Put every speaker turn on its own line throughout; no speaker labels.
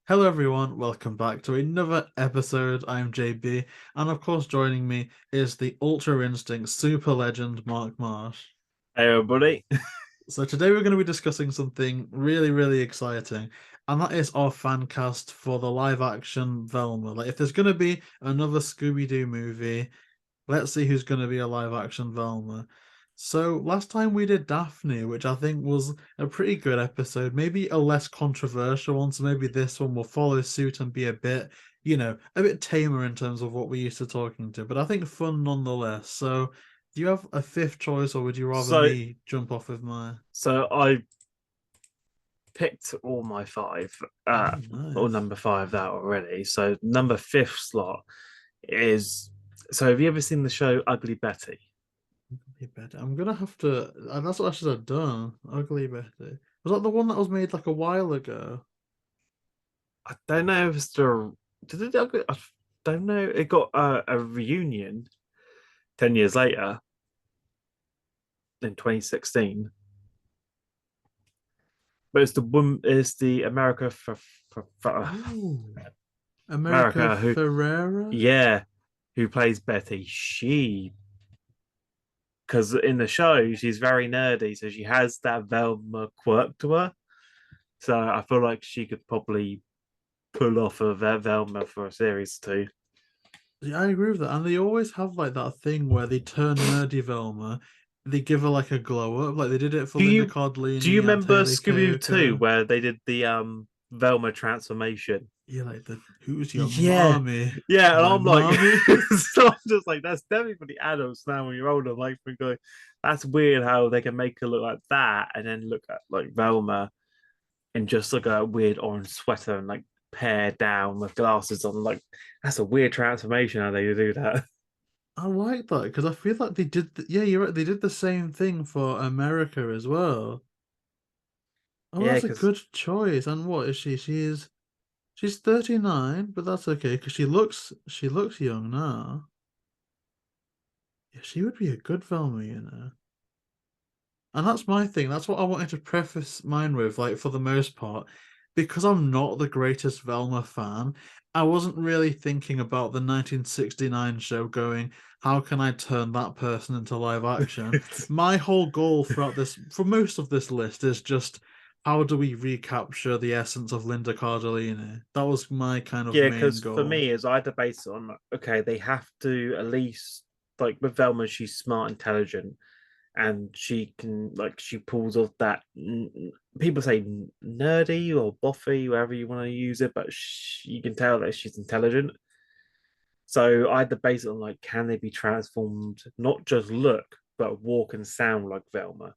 Hello, everyone. Welcome back to another episode. I'm JB, and of course, joining me is the Ultra Instinct super legend Mark Marsh.
Hey everybody.
So today we're going to be discussing something really, really exciting, and that is our fan cast for the live action Velma. Like, if there's going to be another Scooby-Doo movie, let's see who's going to be a live action Velma. So last time we did Daphne, which I think was a pretty good episode, maybe a less controversial one. So maybe this one will follow suit and be a bit, a bit tamer in terms of what we're used to talking to, but I think fun nonetheless. So do you have a fifth choice, or would you rather
So
me jump off with my?
so I picked all my five,
Oh,
or
nice.
number five out already. So number fifth slot is. So have you ever seen the show Ugly Betty?
Ugly Betty. I'm gonna have to. That's what I should have done. Ugly Betty. Was that the one that was made like a while ago?
I don't know if it's the. Did it? I don't know. It got a reunion 10 years later in 2016, but it's the woman. It's the for
Oh, America
America who,
Ferrera.
yeah, who plays Betty. She because in the show she's very nerdy, so she has that Velma quirk to her. So I feel like she could probably pull off a Velma for a series too.
Yeah, I agree with that. And they always have like that thing where they turn nerdy Velma. They give her like a glow up, like they did it for
Do
Linda
you do you
Cardellini and
remember
Haley
Scooby-Doo 2
Kiyoko.
where they did the Velma transformation?
Yeah, like the who's your
Yeah,
mommy?
yeah, and
My
I'm like,
mommy.
so I'm just like, that's definitely for the adults now. When you're older, like, we're going, that's weird how they can make her look like that, and then look at like Velma in just like a weird orange sweater and like pared down with glasses on. Like, that's a weird transformation how they do that.
I like that because I feel like they did. Yeah, you're right. They did the same thing for America as well. Oh,
Yeah,
that's a
because
good choice. And what is she? She's 39, but that's okay because she looks young now. Yeah, she would be a good Velma, you know. And that's my thing. That's what I wanted to preface mine with, like for the most part, because I'm not the greatest Velma fan. I wasn't really thinking about the 1969 show going, how can I turn that person into live action? My whole goal throughout this, for most of this list, is just how do we recapture the essence of Linda Cardellini? That was my kind of
yeah,
main
because for
goal.
me, as I had to base it on, okay, they have to at least like with Velma, she's smart, intelligent, and she can like she pulls off that people say nerdy or boffy, wherever you want to use it, but you can tell that she's intelligent. So I had to base it on like, can they be transformed, not just look, but walk and sound like Velma?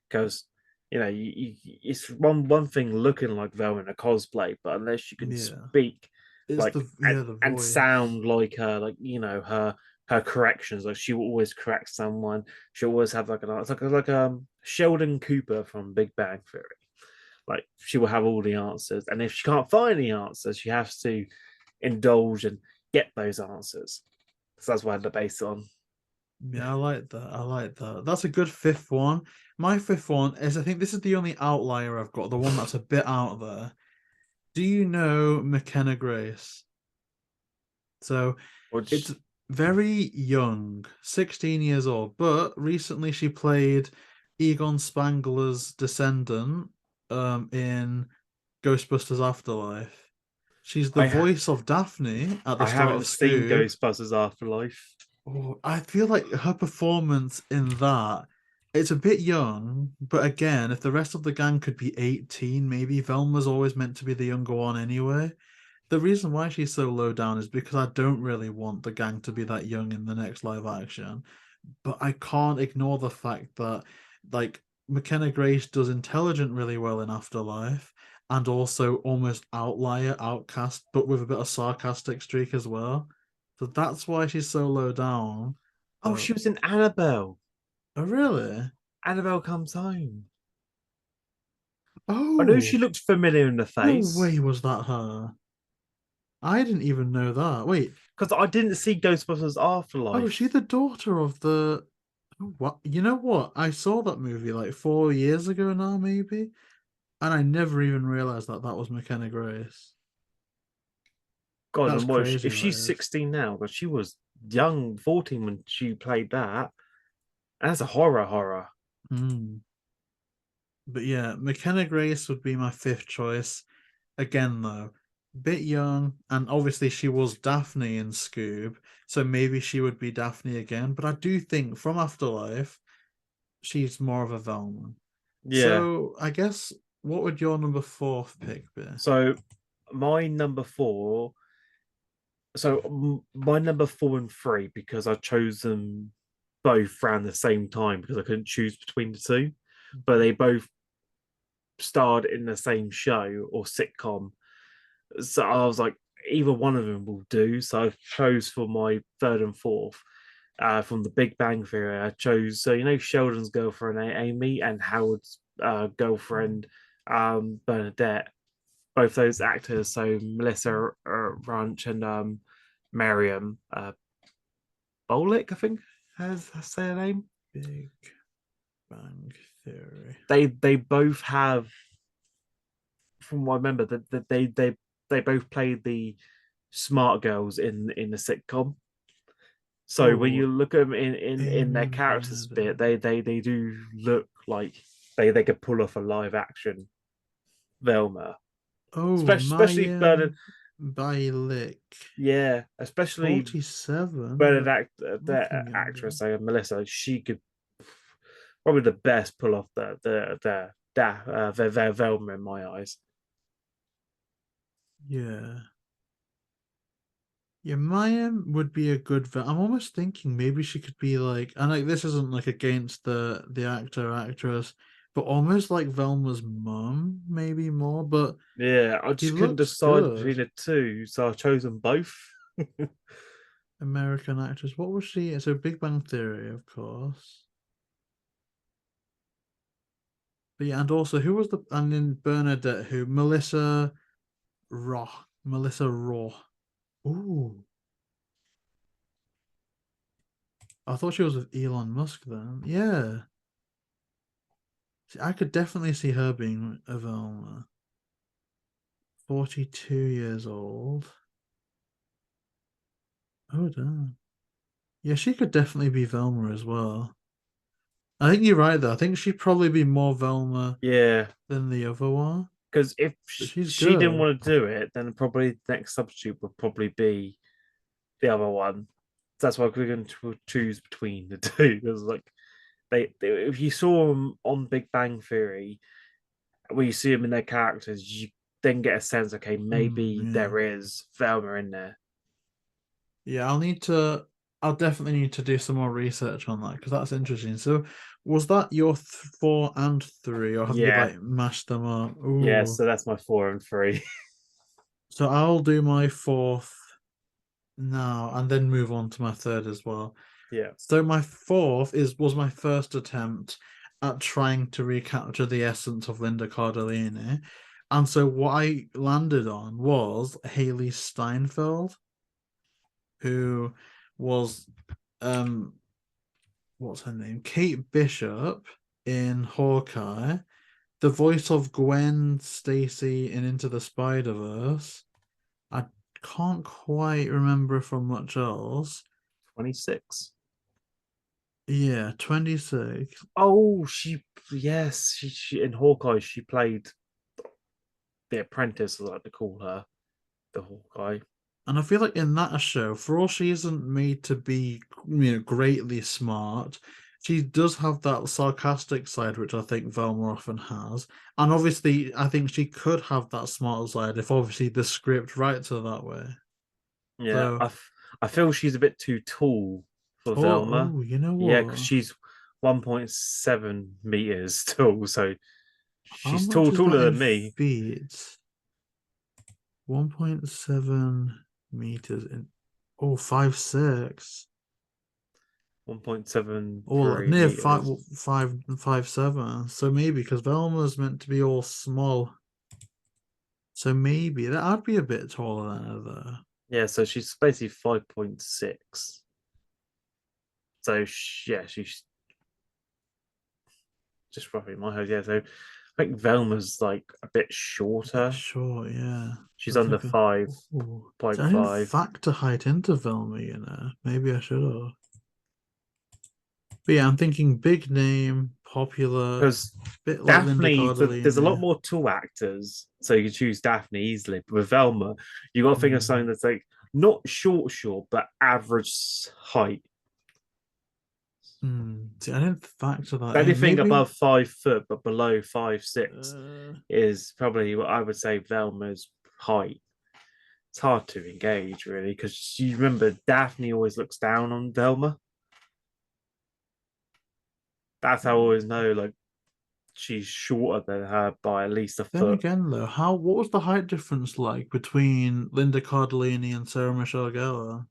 Because it's one thing looking like Velma in a cosplay, but unless you can
Yeah.
speak
It's
like
the yeah, the
and
voice.
sound like her, like her corrections, like she will always correct someone. She'll always have like it's like Sheldon Cooper from Big Bang Theory. Like she will have all the answers, and if she can't find the answers, she has to indulge and get those answers. So that's what I had to base it on.
Yeah, I like that. I like that. That's a good fifth one. My fifth one is I think this is the only outlier I've got, the one that's a bit out there. Do you know McKenna Grace? So it's
Which
very young, 16 years old, but recently she played Egon Spangler's descendant in Ghostbusters Afterlife. She's the
I
voice of Daphne at the
I
start of
haven't seen
Scoob.
Ghostbusters Afterlife.
Oh, I feel like her performance in that, it's a bit young, but again, if the rest of the gang could be 18, maybe Velma's always meant to be the younger one anyway. The reason why she's so low down is because I don't really want the gang to be that young in the next live action. But I can't ignore the fact that, like, McKenna Grace does intelligent really well in Afterlife and also almost outlier, outcast, but with a bit of sarcastic streak as well. So that's why she's so low down.
Oh,
But
she was in Annabelle.
oh, really?
Annabelle Comes Home. I knew she
Oh,
looked familiar in the
no
face
way was that her. I didn't even know that. Wait,
because I didn't see Ghostbusters
oh, is she
Afterlife.
the daughter of the? Oh, what? You know what? I saw that movie like 4 years ago now, maybe, and I never even realized that that was McKenna Grace.
God,
That's
and what
crazy.
if
That
she's
is.
16 now? But she was young, 14 when she played that. That's a horror.
Mm. But yeah, McKenna Grace would be my fifth choice. Again, though, bit young, and obviously she was Daphne in Scoob, so maybe she would be Daphne again. But I do think from Afterlife, she's more of a Velma.
Yeah.
So I guess what would your number fourth pick be?
So my number four. My number four and three, because I chose them both around the same time because I couldn't choose between the two, but they both starred in the same show or sitcom. So I was like, either one of them will do. So I chose for my third and fourth. From the Big Bang Theory, I chose Sheldon's girlfriend Amy and Howard's girlfriend Bernadette. Both those actors, so Melissa Ranch and Miriam Bolick, I think, has say her name.
Big Bang Theory.
They both have, from what I remember, that they both played the smart girls in the sitcom. So when you
Oh,
look at them in
Amy
their
and
characters a bit,
Bernadette.
they do look like they could pull off a live action Velma,
Oh,
especially Bernadette.
Mayim Bialik.
Yeah, especially
47. But
Bernadette, the
looking younger.
actress, Melissa. She could probably the best pull off the Velma in my eyes.
Yeah. Yeah, Mayim would be a good I'm almost thinking maybe she could be like, and like this isn't like against the actor actress, but almost like Velma's mum, maybe more. But
Yeah, I
she
just couldn't
looks
decide between
good.
the two, so I chose them both.
American actress. What was she? So Big Bang Theory, of course. But yeah, and also who was the and then Bernadette, who Melissa Raw. Ooh, I thought she was with Elon Musk then. Yeah, see, I could definitely see her being a Velma. 42 years old. Oh damn. Yeah, she could definitely be Velma as well. I think you're right though. I think she'd probably be more Velma
Yeah,
than the other one,
because if
but she's
she didn't
good.
want to do it, then probably the next substitute would probably be the other one. That's why we're going to choose between the two. Because like if you saw them on Big Bang Theory, when you see them in their characters, you then get a sense, okay, maybe
Yeah.
there is Velma in there.
Yeah, I'll definitely need to do some more research on that because that's interesting. So, was that your four and three, or have you
Yeah,
like mashed them up?
yeah.
Ooh.
So that's my four and three.
So I'll do my fourth now and then move on to my third as well.
Yeah,
So my fourth was my first attempt at trying to recapture the essence of Linda Cardellini. And so what I landed on was Haley Steinfeld, who was what's her name? Kate Bishop in Hawkeye, the voice of Gwen Stacy in Into the Spider-Verse. I can't quite remember from much else.
26.
Yeah, 26.
Oh, yes, she in Hawkeye, she played the apprentice, as I like to call her, the Hawkeye.
And I feel like in that show, for all she isn't made to be, greatly smart, she does have that sarcastic side, which I think Velma often has. And obviously, I think she could have that smart side if obviously the script writes her that way.
Yeah,
So,
I feel she's a bit too tall for Velma.
you know
Yeah, because
what?
she's 1.7 meters tall, so
How
she's
much is that
taller
in
than me.
feet? 1.7 meters in. Oh, 5'6". Or
1.73
near five,
meters.
5'7". So maybe because Velma's meant to be all small. So maybe that I'd be a bit taller than her though.
Yeah, so she's basically 5.6. So yeah, she's just roughly my height. Yeah, so I think Velma's like a bit
A bit
shorter.
short, yeah.
She's
That's
under
like a.
five
Ooh. See,
point
I didn't
five.
factor height into Velma, you know. Maybe I should have. But yeah, I'm thinking big name, popular,
Because
bit like Linda
Daphne, there's a lot
Cardellini.
more tall actors, so you can choose Daphne easily. But with Velma, you got to think of something
Mm.
that's like not short, but average height.
See, I didn't factor that in.
Anything
Maybe.
above 5 foot but below 5'6"
Uh,
is probably what I would say Velma's height. It's hard to engage really because you remember Daphne always looks down on Velma. That's how I always know like she's shorter than her by at least a
then
foot.
again, though, what was the height difference like between Linda Cardellini and Sarah Michelle Gellar?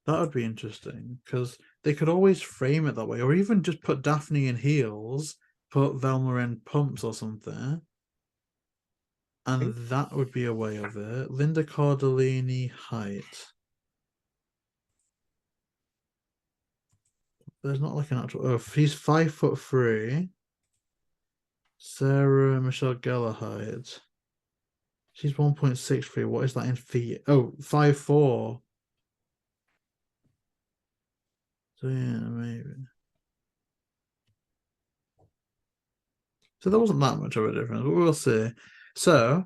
That would be interesting because they could always frame it that way, or even just put Daphne in heels, put Velma in pumps or something,
I
and
think
that would be a way of it. Linda Cardellini height. There's not like an actual. Oh, he's 5'3". Sarah Michelle Gellar height. She's 1.63. What is that in feet? Oh, 5'4". So yeah, maybe. So there wasn't that much of a difference, but we'll see. So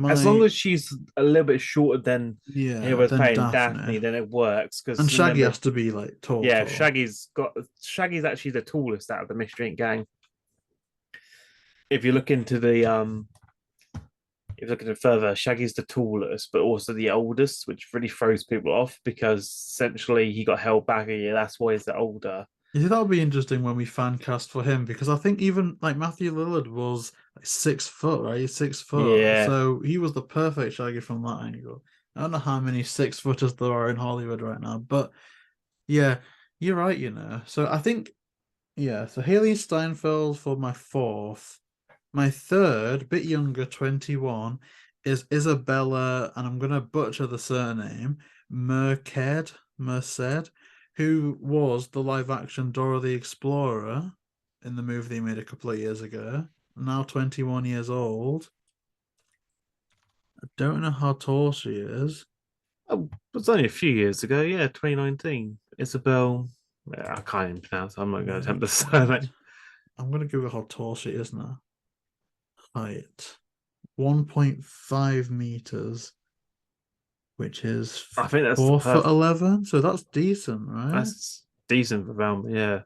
as long
my
as she's a little bit shorter than he
yeah,
was
then
playing Daphne,
Daphne.
then it works.
And
Because
Shaggy
remember,
has to be like tall,
yeah,
tall.
Shaggy's actually the tallest out of the Mystery Inc. gang. If you look into the if you look at it further, Shaggy's the tallest, but also the oldest, which really throws people off because essentially he got held back a year. That's why he's the older.
You see, that'll be interesting when we fan cast for him because I think even like Matthew Lillard was like 6 foot, right? He's 6 foot.
Yeah.
So he was the perfect Shaggy from that angle. I don't know how many 6 footers there are in Hollywood right now, but yeah, you're right, you know. So I think, yeah, so Haley Steinfeld for my fourth. My third, bit younger, 21, is Isabella, and I'm gonna butcher the surname, Merced, who was the live action Dora the Explorer in the movie they made a couple of years ago. Now 21 years old. I don't know how tall she is.
Oh, it was only a few years ago. Yeah, 2019. Isabel. Yeah, I can't even pronounce. I'm not going to attempt to say
Merced.
that.
I'm gonna Google how tall she is now. Height 1.5 meters, which is
I think that's the
4 foot
perfect.
11. So that's decent, right?
That's decent for Velma. Yeah.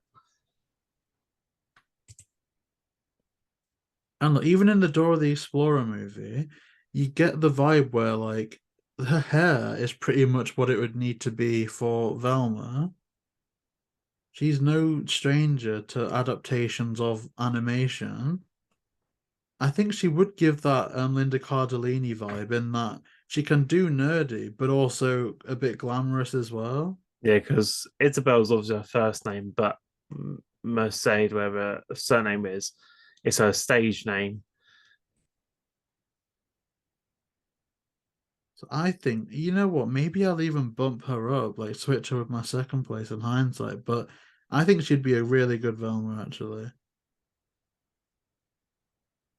And look, even in the Dora the Explorer movie, you get the vibe where like her hair is pretty much what it would need to be for Velma. She's no stranger to adaptations of animation. I think she would give that Linda Cardellini vibe in that she can do nerdy, but also a bit glamorous as well.
Yeah, because Isabel's obviously her first name, but Mercedes, whatever her surname is, it's her stage name.
So I think, you know what, maybe I'll even bump her up, like switch her with my second place in hindsight, but I think she'd be a really good Velma actually.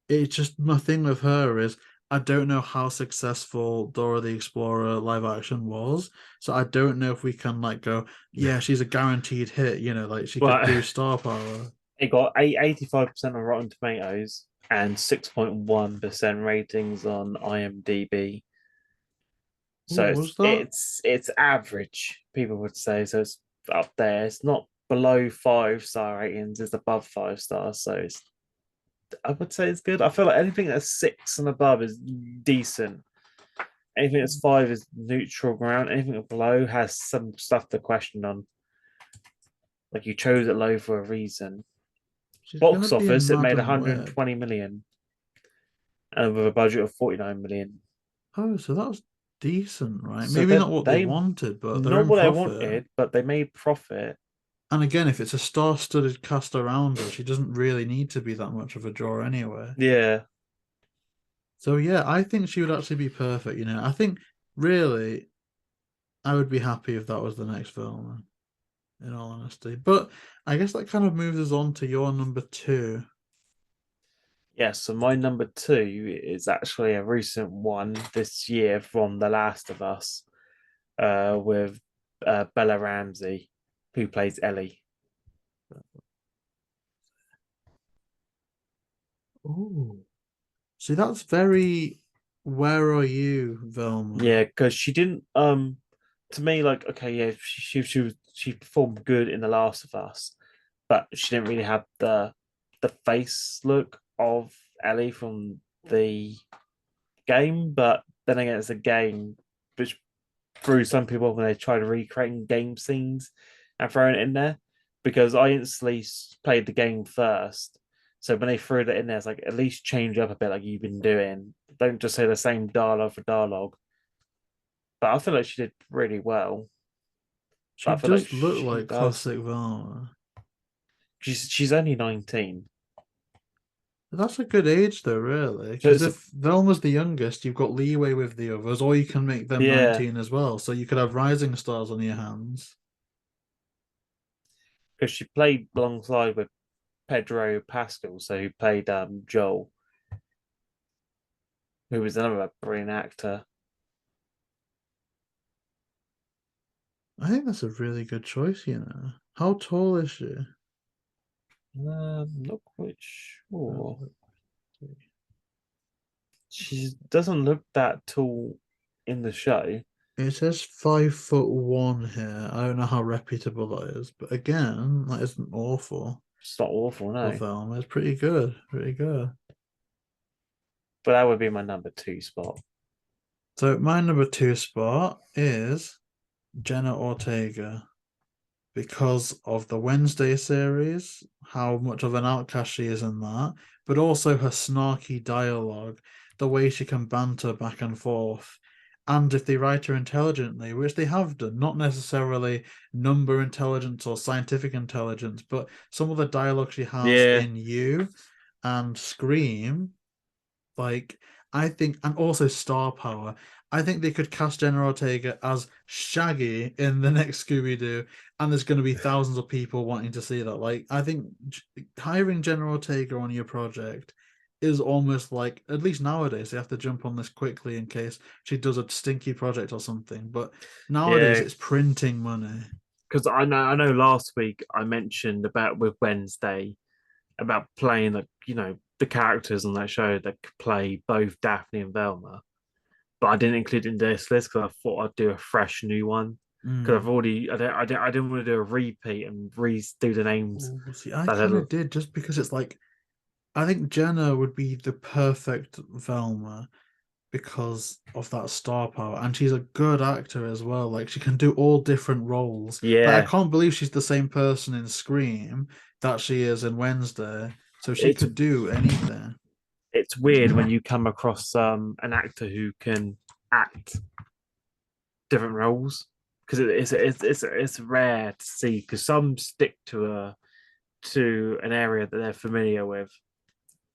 It's just my thing with her is I don't know how successful Dora the Explorer live action was. So I don't know if we can like go, yeah, she's a guaranteed hit, you know, like she could
But
do star power.
it got 85% on Rotten Tomatoes and 6.1% ratings on IMDb. So
What
it's
was that?
it's it's average, people would say. So it's up there. It's not below 5-star ratings, it's above 5 stars. So it's I would say it's good. I feel like anything that's 6 and above is decent. Anything that's 5 is neutral ground. Anything below has some stuff to question on. Like you chose it low for a reason.
She's gonna
Box
be in
office, it made
Madam Web.
120 million and with a budget of 49 million.
Oh, so that was decent, right?
So
Maybe
that
not what they
they
wanted, but they're
not
in
what they
profit.
wanted, but they made profit.
And again, if it's a star-studded cast around her, she doesn't really need to be that much of a draw anyway.
Yeah.
So yeah, I think she would actually be perfect. You know, I think really I would be happy if that was the next film, in all honesty. But I guess that kind of moves us on to your number two.
Yeah, so my number two is actually a recent one this year from The Last of Us, with Bella Ramsey, who plays Ellie.
Oh, see, that's very. Where are you, Velma?
Yeah, because she didn't to me, like, okay, yeah, she performed good in The Last of Us, but she didn't really have the face look of Ellie from the game. But then again, it's a game which threw some people when they try to recreate game scenes and throwing it in there, because I instantly played the game first. So when they threw that in there, it's like, at least change up a bit, like you've been doing. Don't just say the same dialogue for dialogue. But I feel like she did really well. But
She
I feel like
does look
she
like
does.
classic Velma.
She's only 19.
That's a good age, though, really. Because
Because
if Velma's the youngest, you've got leeway with the others, or you can make them
yeah,
19 as well. So you could have rising stars on your hands.
because she played alongside with Pedro Pascal, so who played Joel, who was another brilliant actor.
I think that's a really good choice, you know. How tall is she?
Not quite sure.
Uh,
She doesn't look that tall in the show.
It says 5'1" here. I don't know how reputable that is, but again, that isn't awful
It's not awful,
for
no.
Velma. It's pretty good, pretty good.
But that would be my number two spot.
So my number two spot is Jenna Ortega because of the Wednesday series, how much of an outcast she is in that, but also her snarky dialogue, the way she can banter back and forth. And if they write her intelligently, which they have done, not necessarily number intelligence or scientific intelligence, but some of the dialogue she has
Yeah,
in You and Scream, like, I think, and also star power. I think they could cast Jenna Ortega as Shaggy in the next Scooby-Doo, and there's going to be thousands of people wanting to see that. Like, I think hiring Jenna Ortega on your project is almost like, at least nowadays, they have to jump on this quickly in case she does a stinky project or something. But nowadays,
yeah.
it's printing money.
Because I know last week I mentioned about with Wednesday about playing the characters on that show that could play both Daphne and Velma. But I didn't include it in this list because I thought I'd do a fresh new one. Because I've
Mm.
already I didn't want to do a repeat and redo the names
Ooh, see, I
that had.
kind of did just because it's like I think Jenna would be the perfect Velma because of that star power, and she's a good actor as well. Like she can do all different roles. Like I
Yeah,
can't believe she's the same person in Scream that she is in Wednesday. So she
it's
could do anything.
it's weird when you come across an actor who can act different roles, because it's rare to see, because some stick to an area that they're familiar with,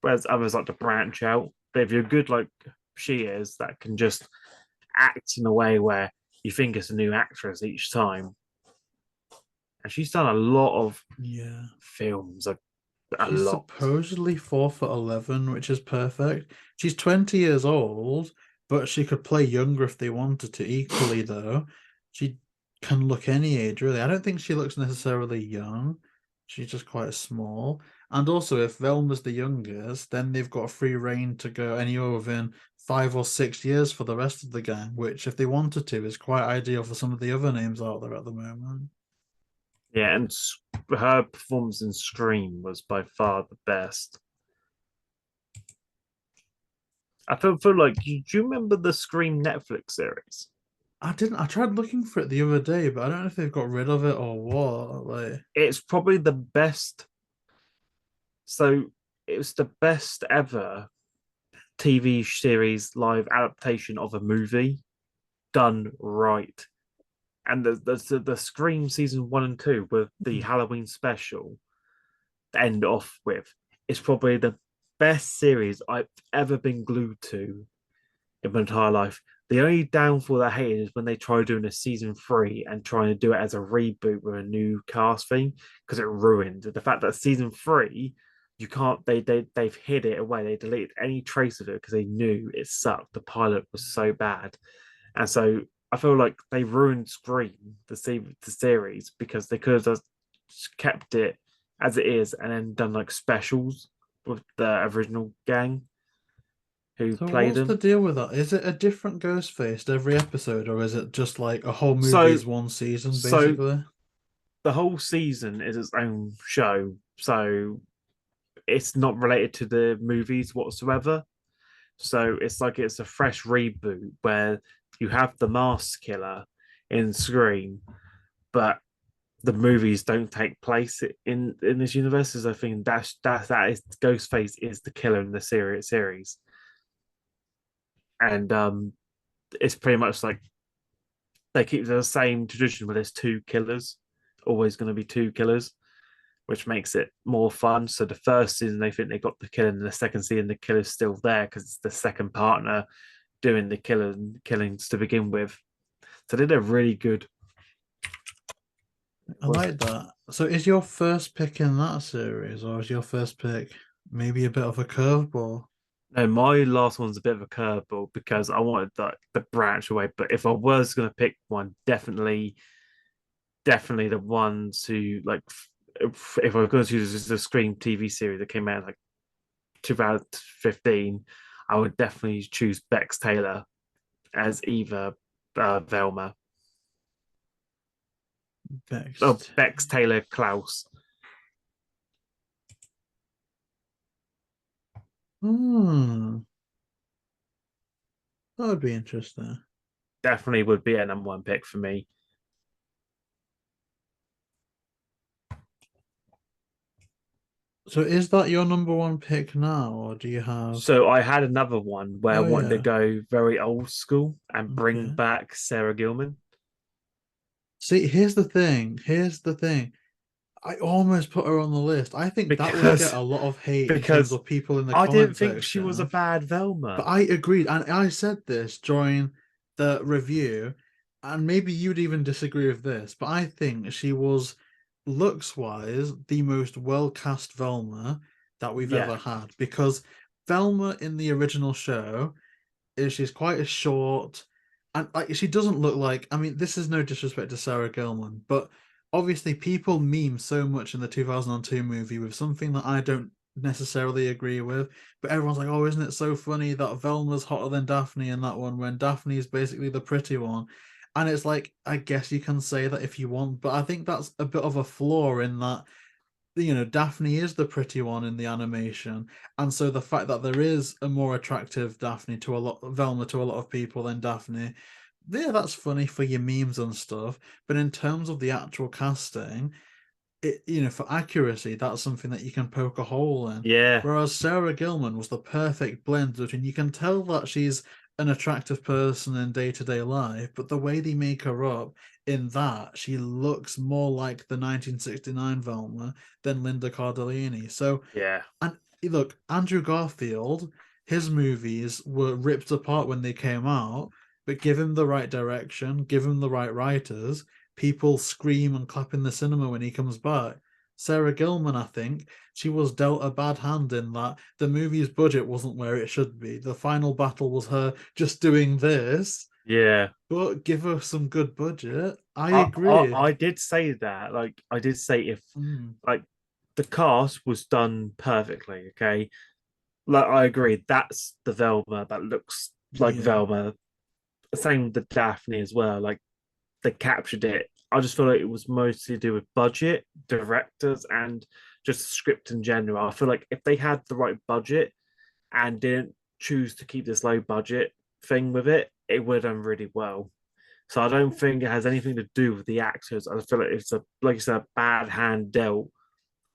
whereas others like to branch out. But if you're good like she is, that can just act in a way where you think it's a new actress each time. And she's done a lot of
Yeah.
films, a
She's
lot.
supposedly 4'11", which is perfect. She's 20 years old, but she could play younger if they wanted to. Equally, though, she can look any age, really. I don't think she looks necessarily young. She's just quite small. And also, if Velma's the youngest, then they've got free reign to go anywhere within 5 or 6 years for the rest of the gang, which, if they wanted to, is quite ideal for some of the other names out there at the moment.
Yeah, and her performance in Scream was by far the best. I feel like, do you remember the Scream Netflix series?
I didn't. I tried looking for it the other day, but I don't know if they've got rid of it or what. Like,
It's probably the best. So it was the best ever TV series live adaptation of a movie done right. And the Scream season 1 and 2 with the
hmm,
Halloween special to end off with is probably the best series I've ever been glued to in my entire life. The only downfall I hated is when they tried doing a season 3 and trying to do it as a reboot with a new cast thing, because it ruined the fact that season 3 you can't. They've hid it away. They deleted any trace of it because they knew it sucked. The pilot was so bad, and so I feel like they ruined Scream the series because they could have just kept it as it is and then done like specials with the original gang who
So
played
what's the
them.
deal with that? Is it a different Ghostface every episode, or is it just like a whole
So
movie's one season,
so
basically?
the whole season is its own show, so it's not related to the movies whatsoever. So it's like it's a fresh reboot where you have the mask killer in Scream, but the movies don't take place in this universe. As I think that is Ghostface is the killer in the series, and it's pretty much like they keep the same tradition where there's two killers, always going to be two killers, which makes it more fun. So the first season they think they got the killer, and the second season the killer's still there because it's the second partner doing the killings to begin with. So they did a really good.
I like that. So is your first pick in that series, or is your first pick maybe a bit of a curveball?
No, my last one's a bit of a curveball because I wanted the branch away. But if I was going to pick one, definitely the ones who like if I was going to choose the Scream TV series that came out like 2015, I would definitely choose Bex Taylor as either Velma. Oh,
Next.
Bex Taylor Klaus.
Hmm, that would be interesting.
Definitely would be a number one pick for me.
So is that your number one pick now, or do you have?
So I had another one where I
Oh
wanted to
yeah,
go very old school and bring
okay.
back Sarah Gilman
See, here's the thing. Here's the thing. I almost put her on the list. I think that would get
because
a lot of hate in terms
because
of people in the
I didn't
comment
think she was a
section.
bad
But
Velma.
I agreed, and I said this during the review, and maybe you'd even disagree with this, but I think she was, looks wise, the most well cast Velma that we've
Yeah,
ever had. Because Velma in the original show is she's quite a short, and like she doesn't look like. I mean, this is no disrespect to Sarah Gilman, but obviously people meme so much in the 2002 movie with something that I don't necessarily agree with. But everyone's like, "Oh, isn't it so funny that Velma's hotter than Daphne in that one when Daphne is basically the pretty one?" And it's like, I guess you can say that if you want, but I think that's a bit of a flaw in that Daphne is the pretty one in the animation, and so the fact that there is a more attractive Daphne to a lot, Velma to a lot of people than Daphne, yeah, that's funny for your memes and stuff. But in terms of the actual casting, for accuracy, that's something that you can poke a hole in.
yeah,
Whereas Sarah Gilman was the perfect blend between you can tell that she's an attractive person in day-to-day life, but the way they make her up in that, she looks more like the 1969 Velma than Linda Cardellini. So,
yeah,
and look, Andrew Garfield, his movies were ripped apart when they came out, but give him the right direction, give him the right writers, people scream and clap in the cinema when he comes back. Sarah Gilman, I think, she was dealt a bad hand in that the movie's budget wasn't where it should be. The final battle was her just doing this,
yeah.
but give her some good budget. I
I
agree.
I did say that. Like I did say if
Mm,
like the cast was done perfectly. Okay, like I agree. That's the Velma that looks like
yeah.
Velma. Same with the Daphne as well. Like they captured it. I just feel like it was mostly to do with budget, directors, and just script in general. I feel like if they had the right budget and didn't choose to keep this low budget thing with it, it would have done really well. So I don't think it has anything to do with the actors. I feel like it's a like you said, a bad hand dealt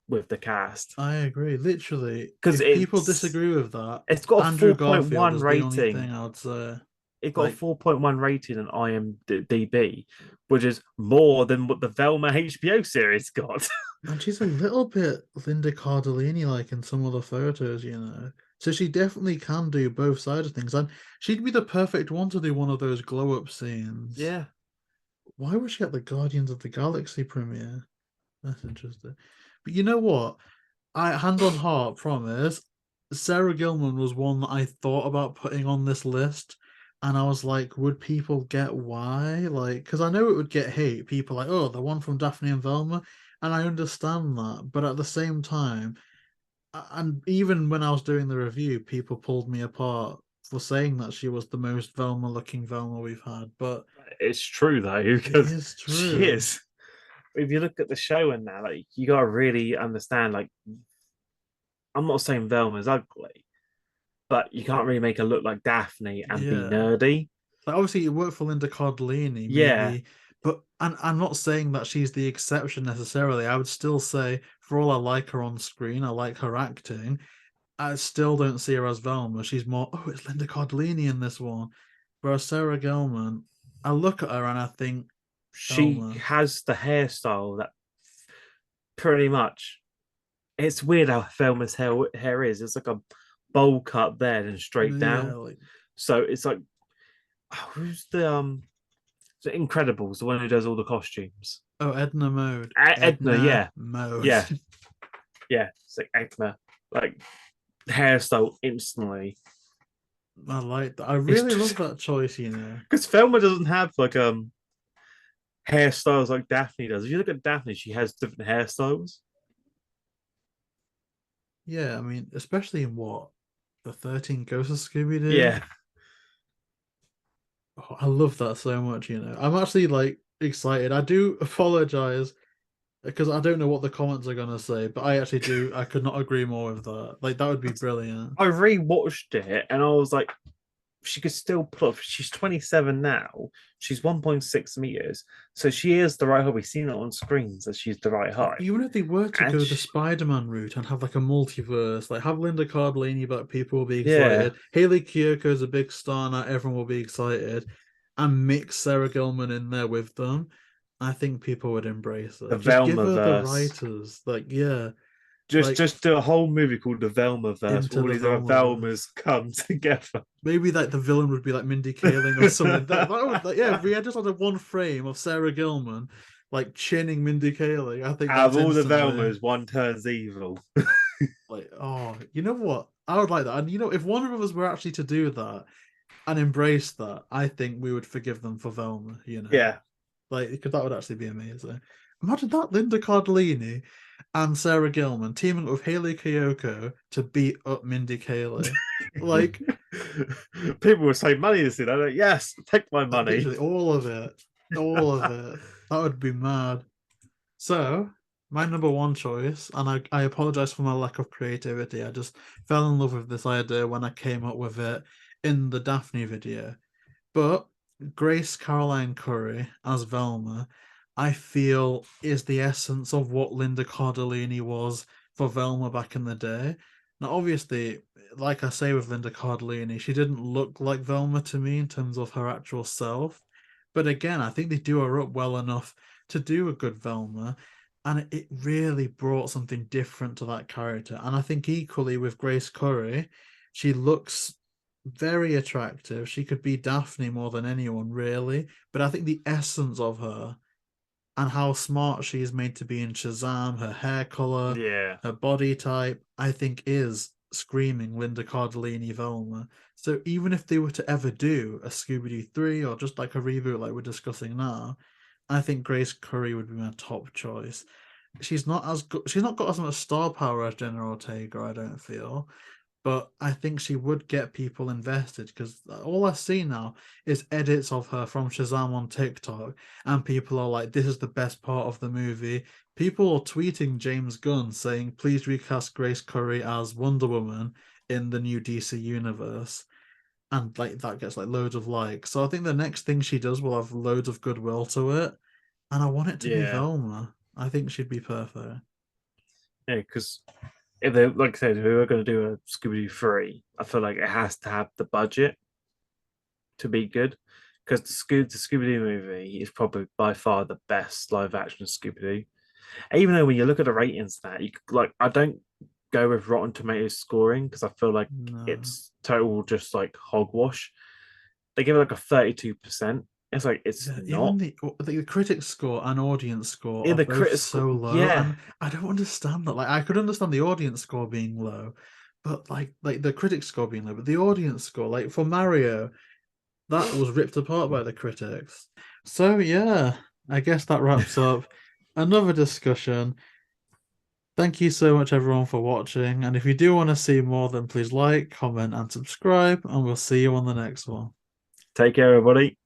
with the cast
I agree. Literally,
because
if people disagree with that,
it's got a
Andrew
four point
Garfield
one
is the only
rating.
thing I'd say.
It got a
Like,
4.1 rating on IMDb, which is more than what the Velma HBO series got.
and she's a little bit Linda Cardellini like in some of the photos. So she definitely can do both sides of things. And she'd be the perfect one to do one of those glow up scenes.
Yeah.
Why was she at the Guardians of the Galaxy premiere? That's interesting. But you know what? I hand on heart, promise. Sarah Gilman was one that I thought about putting on this list, and I was like, would people get why? Like, because I know it would get hate. People like, oh, the one from Daphne and Velma, and I understand that, but at the same time, and even when I was doing the review, people pulled me apart for saying that she was the most Velma-looking Velma we've had. But
It's true though,
it
because
is
she
true.
is. If you look at the show and that, like you gotta really understand. Like, I'm not saying Velma's ugly, but you can't really make her look like Daphne and be
Yeah.
nerdy.
Like obviously it worked for Linda Cardellini,
Yeah,
maybe, but and I'm not saying that she's the exception necessarily. I would still say, for all I like her on screen, I like her acting. I still don't see her as Velma. She's more, oh, it's Linda Cardellini in this one. Whereas Sarah Gelman, I look at her and I think
she
Velma.
has the hairstyle that pretty much. It's weird how Velma's hair is. It's like a bowl cut there and straight
Yeah,
down.
like
So it's like, oh, who's the Incredibles, the one who does all the costumes?
oh, Edna Mode.
Edna,
Edna
yeah,
Mode.
yeah, yeah. It's like Edna, like hairstyle instantly.
I like that. I
It's
really love
just
that choice, you know.
because Velma doesn't have like hairstyles like Daphne does. If you look at Daphne, she has different hairstyles.
Yeah, I mean, especially in what? The 13 Ghosts of Scooby-Doo?
Yeah,
Oh, I love that so much, you know. I'm actually like excited. I do apologize because I don't know what the comments are gonna say, but I actually do. I could not agree more with that. Like that would be brilliant.
I rewatched it and I was like, she could still pull off. She's 27 now. She's 1.6 meters. So she is the right height. We've seen it on screens that she's the right
Like
height.
even if they were to
And
go the
she,
Spider-Man route and have like a multiverse, like have Linda Cardellini back, people will be
yeah,
excited. Haley Kiyoko is a big star now, everyone will be excited. And mix Sarah Gilman in there with them. I think people would embrace
the
it. Just give
Velma
her the
verse.
writers, like yeah,
Just
like
just do a whole movie called the Velma verse where
into
all
the
these other
Velmaverse.
Velmas come together.
Maybe like the villain would be like Mindy Kaling or something. That would like yeah, if we had just had a one frame of Sarah Gilman like chinning Mindy Kaling, I think
Out of
that's
all the
instantly
Velmas, one turns evil.
like, oh, you know what? I would like that. And you know, if one of us were actually to do that and embrace that, I think we would forgive them for Velma, you know.
Yeah.
Like, because that would actually be amazing. Imagine that Linda Cardellini and Sarah Gilman teaming up with Haley Kiyoko to beat up Mindy Kaling. Like,
People were saying money this thing. I'm like, yes, take my money.
literally all of it. All of it. That would be mad. So, my number one choice, and I apologize for my lack of creativity. I just fell in love with this idea when I came up with it in the Daphne video. But Grace Caroline Curry as Velma, I feel is the essence of what Linda Cardellini was for Velma back in the day. Now, obviously, like I say with Linda Cardellini, she didn't look like Velma to me in terms of her actual self. But again, I think they do her up well enough to do a good Velma. And it really brought something different to that character. And I think equally with Grace Curry, she looks very attractive. She could be Daphne more than anyone, really. But I think the essence of her and how smart she is made to be in Shazam, her hair color,
Yeah.
her body type, I think is screaming Linda Cardellini Velma. So even if they were to ever do a Scooby-Doo 3 or just like a reboot like we're discussing now, I think Grace Curry would be my top choice. She's not as good, she's not got as much star power as Jenna Ortega, I don't feel, but I think she would get people invested because all I see now is edits of her from Shazam on TikTok, and people are like, "This is the best part of the movie." People are tweeting James Gunn saying, "Please recast Grace Curry as Wonder Woman in the new DC universe," and like that gets like loads of likes. So I think the next thing she does will have loads of goodwill to it, and I want it to be
Yeah.
Velma. I think she'd be perfect.
Yeah, because if they, like I said, if we were going to do a Scooby-Doo 3, I feel like it has to have the budget to be good. Because the Scooby-Doo movie is probably by far the best live action Scooby-Doo. Even though when you look at the ratings that you like, I don't go with Rotten Tomatoes scoring because I feel like
No.
it's total just like hogwash. They give it like a 32%. It's like it's
Yeah, even
not.
the critic score and audience score
In
are
the
both
critical,
so low,
yeah.
and I don't understand that. Like, I could understand the audience score being low, but like the critic score being low, but the audience score, like for Mario, that was ripped apart by the critics. So yeah, I guess that wraps up another discussion. Thank you so much, everyone, for watching. And if you do want to see more, then please like, comment, and subscribe, and we'll see you on the next one.
Take care, everybody.